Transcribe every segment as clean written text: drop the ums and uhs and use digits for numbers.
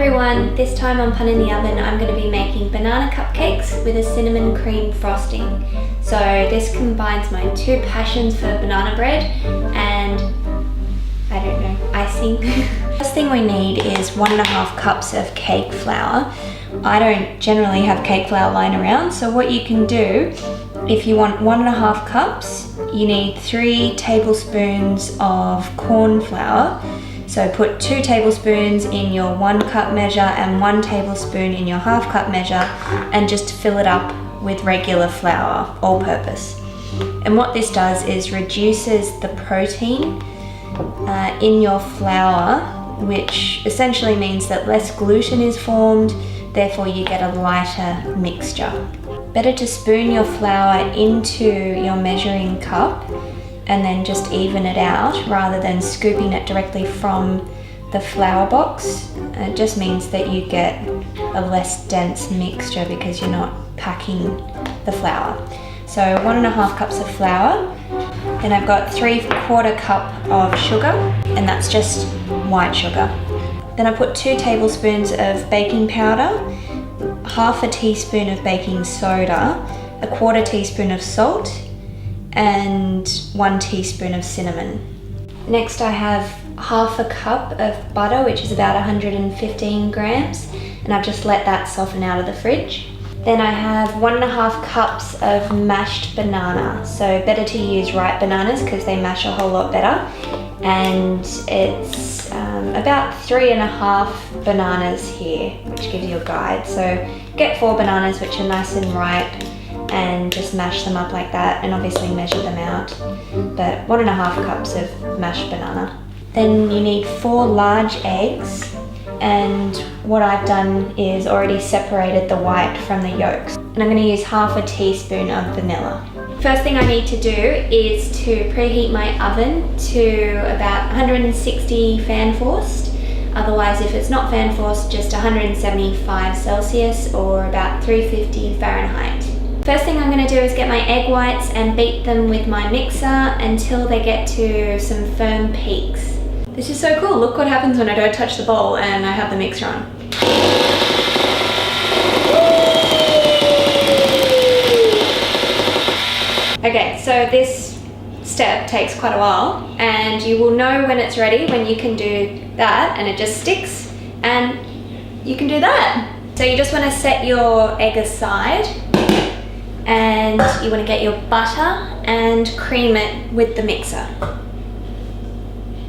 everyone, this time on Pun in the Oven I'm going to be making banana cupcakes with a cinnamon cream frosting. So this combines my two passions for banana bread and, I don't know, icing. First thing we need is 1.5 cups of cake flour. I don't generally have cake flour lying around, so what you can do, if you want 1.5 cups, you need 3 tablespoons of corn flour. So put 2 tablespoons in your 1 cup measure and 1 tablespoon in your 1/2 cup measure, and just fill it up with regular flour, all purpose. And what this does is reduces the protein in your flour, which essentially means that less gluten is formed, therefore you get a lighter mixture. Better to spoon your flour into your measuring cup and then just even it out rather than scooping it directly from the flour box. It just means that you get a less dense mixture because you're not packing the flour. So 1.5 cups of flour, then I've got 3/4 cup of sugar, and that's just white sugar. Then I put 2 tablespoons of baking powder, 1/2 teaspoon of baking soda, 1/4 teaspoon of salt, and 1 teaspoon of cinnamon. Next I have 1/2 cup of butter, which is about 115 grams, and I've just let that soften out of the fridge. Then I have 1.5 cups of mashed banana, so better to use ripe bananas because they mash a whole lot better, and it's about 3.5 bananas here, which gives you a guide. So get 4 bananas which are nice and ripe and just mash them up like that, and obviously measure them out, but 1.5 cups of mashed banana. Then you need 4 large eggs, and what I've done is already separated the white from the yolks, and I'm going to use 1/2 teaspoon of vanilla. First thing I need to do is to preheat my oven to about 160 fan forced. Otherwise, if it's not fan forced, just 175 Celsius or about 350 Fahrenheit. First thing I'm going to do is get my egg whites and beat them with my mixer until they get to some firm peaks. This is so cool. Look what happens when I don't touch the bowl and I have the mixer on. Okay, so this step takes quite a while, and you will know when it's ready when you can do that and it just sticks, and you can do that. So you just want to set your egg aside, and you want to get your butter and cream it with the mixer.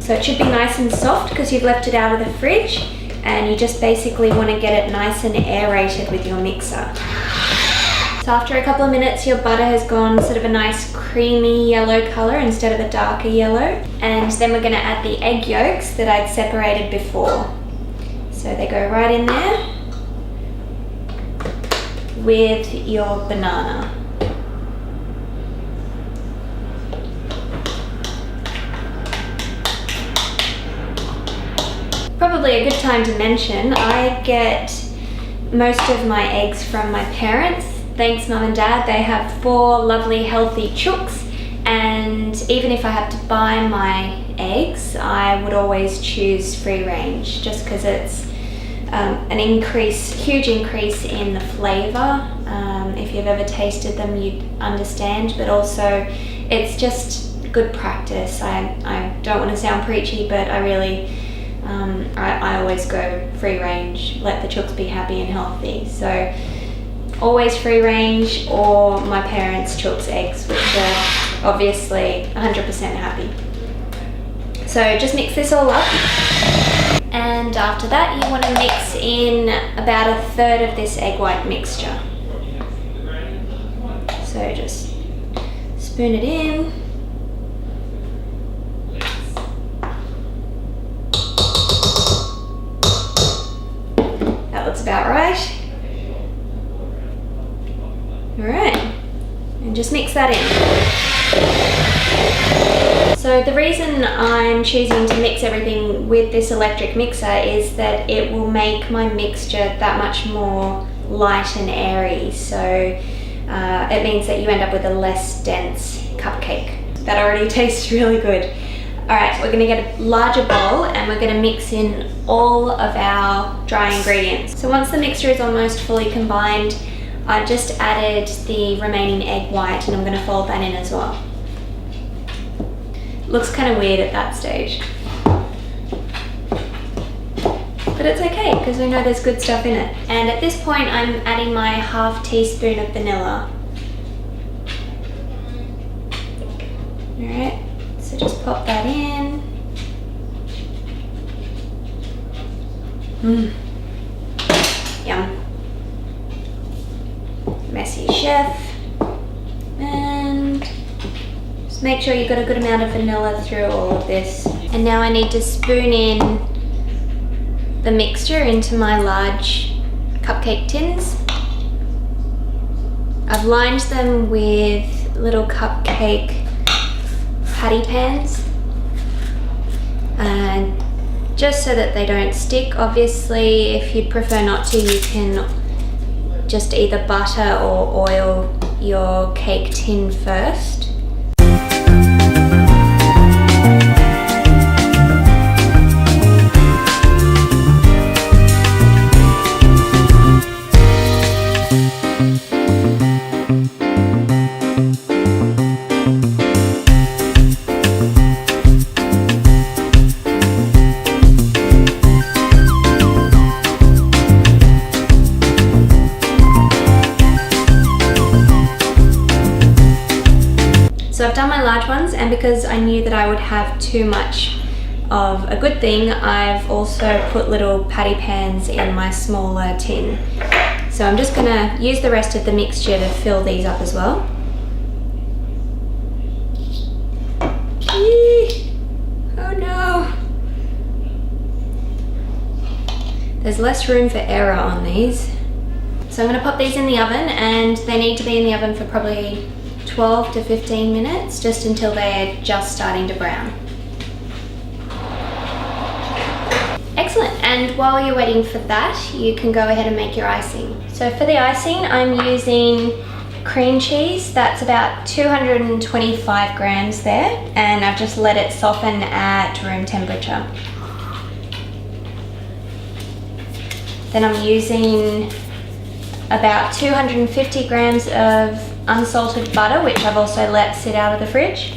So it should be nice and soft because you've left it out of the fridge, and you just basically want to get it nice and aerated with your mixer. So after a couple of minutes, your butter has gone sort of a nice creamy yellow color instead of a darker yellow. And then we're going to add the egg yolks that I'd separated before. So they go right in there with your banana. Probably a good time to mention, I get most of my eggs from my parents. Thanks Mum and Dad, they have 4 lovely healthy chooks, and even if I have to buy my eggs, I would always choose free range just because it's an huge increase in the flavour. If you've ever tasted them, you'd understand, but also it's just good practice. I don't want to sound preachy, but I really I always go free range, let the chooks be happy and healthy. So always free range, or my parents' chooks eggs, which are obviously 100% happy. So just mix this all up, and after that you want to mix in about 1/3 of this egg white mixture. So just spoon it in. That looks about right. Alright, and just mix that in. So the reason I'm choosing to mix everything with this electric mixer is that it will make my mixture that much more light and airy. So it means that you end up with a less dense cupcake. That already tastes really good. Alright, we're gonna get a larger bowl and we're gonna mix in all of our dry ingredients. So once the mixture is almost fully combined, I've just added the remaining egg white and I'm gonna fold that in as well. Looks kind of weird at that stage. But it's okay because we know there's good stuff in it. And at this point I'm adding my ½ teaspoon of vanilla. Alright, so just pop that in. Yum. Messy chef. And just make sure you've got a good amount of vanilla through all of this. And now I need to spoon in the mixture into my large cupcake tins. I've lined them with little cupcake patty pans, and just so that they don't stick. Obviously, if you'd prefer not to, you can just either butter or oil your cake tin first. So I've done my large ones, and because I knew that I would have too much of a good thing, I've also put little patty pans in my smaller tin. So I'm just gonna use the rest of the mixture to fill these up as well. Eee! Oh no! There's less room for error on these. So I'm gonna pop these in the oven, and they need to be in the oven for probably 12 to 15 minutes, just until they're just starting to brown. Excellent, and while you're waiting for that, you can go ahead and make your icing. So for the icing, I'm using cream cheese. That's about 225 grams there, and I've just let it soften at room temperature. Then I'm using about 250 grams of unsalted butter, which I've also let sit out of the fridge.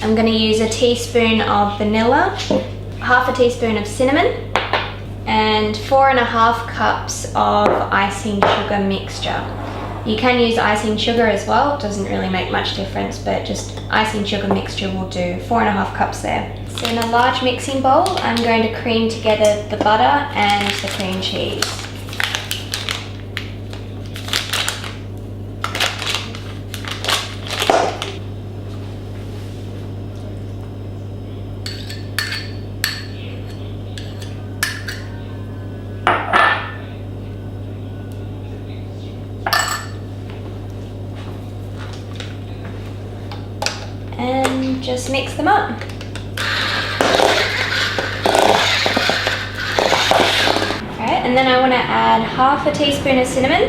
I'm going to use a teaspoon of vanilla, ½ a teaspoon of cinnamon, and 4½ cups of icing sugar mixture. You can use icing sugar as well, it doesn't really make much difference, but just icing sugar mixture will do. 4½ cups there. So in a large mixing bowl, I'm going to cream together the butter and the cream cheese. And just mix them up. Alright, and then I want to add ½ a teaspoon of cinnamon,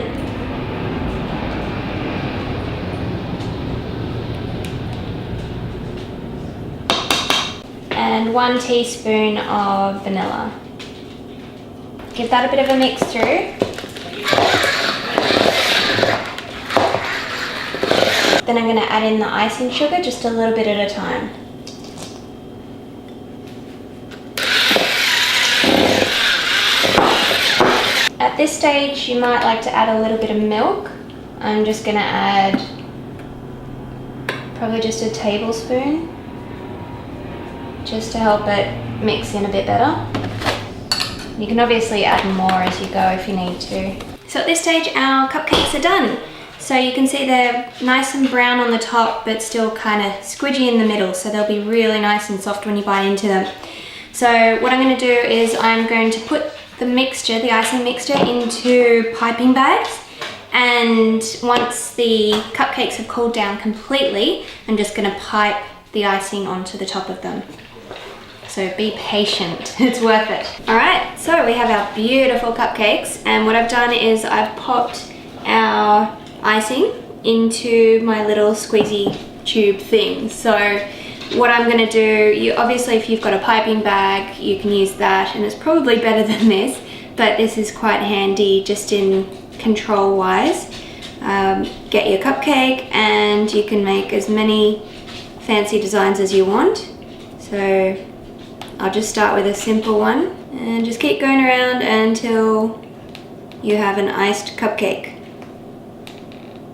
and 1 teaspoon of vanilla. Give that a bit of a mix through. Then I'm going to add in the icing sugar just a little bit at a time. At this stage you might like to add a little bit of milk. I'm just going to add probably just a tablespoon, just to help it mix in a bit better. You can obviously add more as you go if you need to. So at this stage our cupcakes are done. So you can see they're nice and brown on the top, but still kind of squidgy in the middle, so they'll be really nice and soft when you bite into them. So what I'm going to do is I'm going to put the mixture, the icing mixture, into piping bags, and once the cupcakes have cooled down completely, I'm just going to pipe the icing onto the top of them. So be patient, it's worth it. Alright, so we have our beautiful cupcakes, and what I've done is I've popped our icing into my little squeezy tube thing. So what I'm going to do, obviously if you've got a piping bag, you can use that, and it's probably better than this, but this is quite handy just in control wise. Get your cupcake and you can make as many fancy designs as you want. So I'll just start with a simple one and just keep going around until you have an iced cupcake.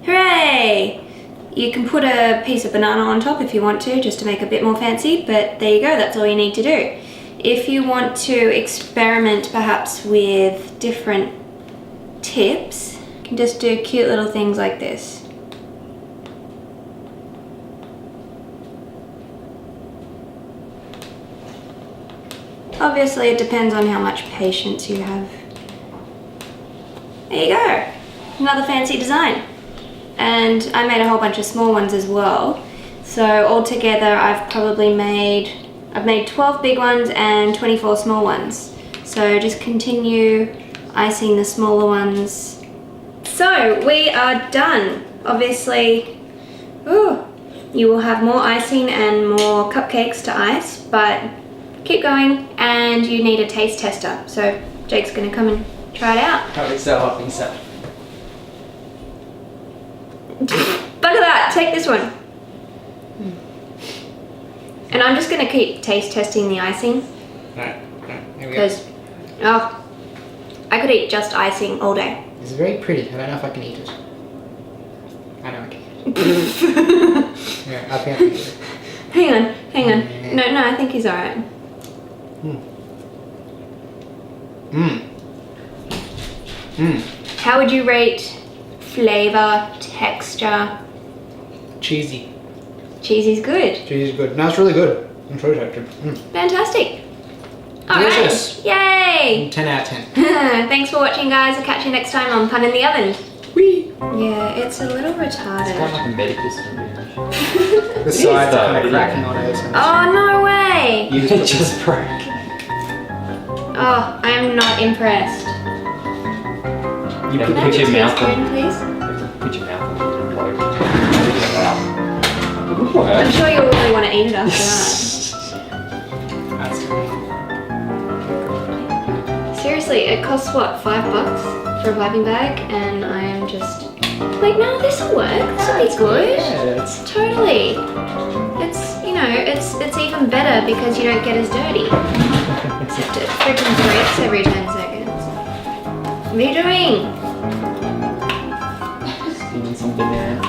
Hooray! You can put a piece of banana on top if you want to, just to make it a bit more fancy, but there you go, that's all you need to do. If you want to experiment perhaps with different tips, you can just do cute little things like this. Obviously it depends on how much patience you have. There you go, another fancy design. And I made a whole bunch of small ones as well. So altogether I've made 12 big ones and 24 small ones. So just continue icing the smaller ones. So we are done. Obviously, you will have more icing and more cupcakes to ice, but keep going, and you need a taste tester. So Jake's gonna come and try it out. I think so. Look at that, take this one. And I'm just gonna keep taste testing the icing. Right, here we go. Because, I could eat just icing all day. It's very pretty. I don't know if I can eat it. I know I can eat it. Yeah, I can't eat it. Hang on. No, I think he's alright. How would you rate flavor, texture? Cheesy. Cheesy's good. Cheesy's good. No, it's really good. I'm sure it's good. Fantastic. Delicious. Alright. Yay. 10 out of 10. Thanks for watching, guys. I'll catch you next time on Pun in the Oven. Whee! Yeah, it's a little retarded. It's kind of like a medical study. The sides are kind of though, cracking yeah. on it. Oh, no way. You It just broke. Oh, I am not impressed. You Can I put have your a mouth teaspoon, on. please? Put your mouth on it and blow. I'm sure you'll really want to eat it after That's that. Seriously, it costs what, $5 for a piping bag, and I am just like, no, this will work. This will be good. Yeah, it's Totally. It's, you know, it's even better because you don't get as dirty. Except it freaking breaks every 10 seconds. What are you doing? Stealing some banana.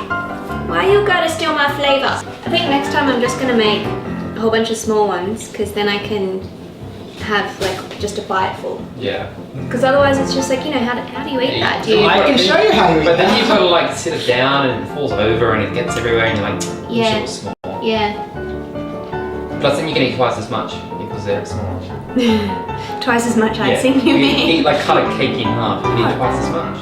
Why you gotta steal my flavour? I think next time I'm just gonna make a whole bunch of small ones, because then I can have like just a bite full. Yeah. Because otherwise it's just like, you know, how do you eat that? Do you? I can show you how you eat But then that. you've got to like sit it down and it falls over and it gets everywhere and you're like, Yeah. it's small. Yeah. Plus then you can eat twice as much because they're small. Twice as much icing, you You mean? eat like cut a cake in half, you can eat twice as much.